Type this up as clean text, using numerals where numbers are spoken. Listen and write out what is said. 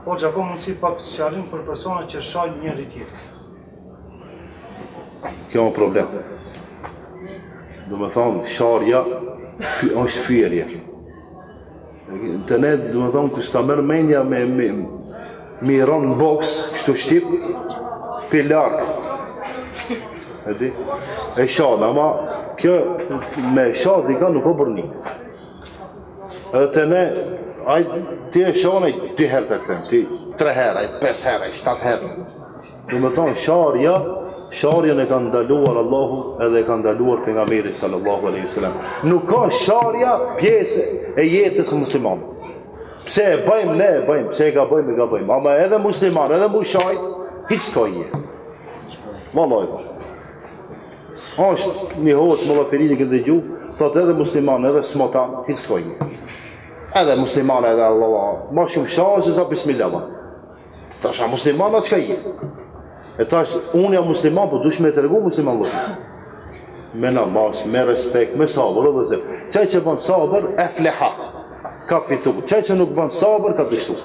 Po që ka mundësi pak sqarim për persona që shajnë njëri tjetër. Kjo është problem. Do me thonë, sharja është fyerje. Të ne, do me thonë, kështë ta mërë mendja me i ronë në boks, kështu shtip, për larkë. E shanë, ama kjo me shanë dika nuk o bërni. Edhe të ne, ti e shanë, 2 herë të këthem, ti 3 herë, 5 herë, 7 herë. Do me thonë, sharjen e ka ndaluar Allahu edhe e ka ndaluar pejgamberi sallallahu alaihi wasallam. Nuk ka sharja pjesë e jetës së muslimanit. Pse e bëjmë, ne e bëjmë, pse e ka bëjmë. Ama edhe musliman, edhe mushajt, hiç s'ka je. Vallaj. Është një hoç mollaferini që dëgju, thotë edhe musliman, edhe smotan, hiç s'ka je. Edhe musliman, edhe Allah, ma shumë shajë sa bismillah. Tasha musliman, atë çka je. E tash, unë jam musliman, po dush me të regu musliman lëtë. Me namaz, me respekt, me sabër, dhe zërë. Qaj që bën sabër, e fleha, ka fitu. Qaj që nuk bën sabër, ka dështu.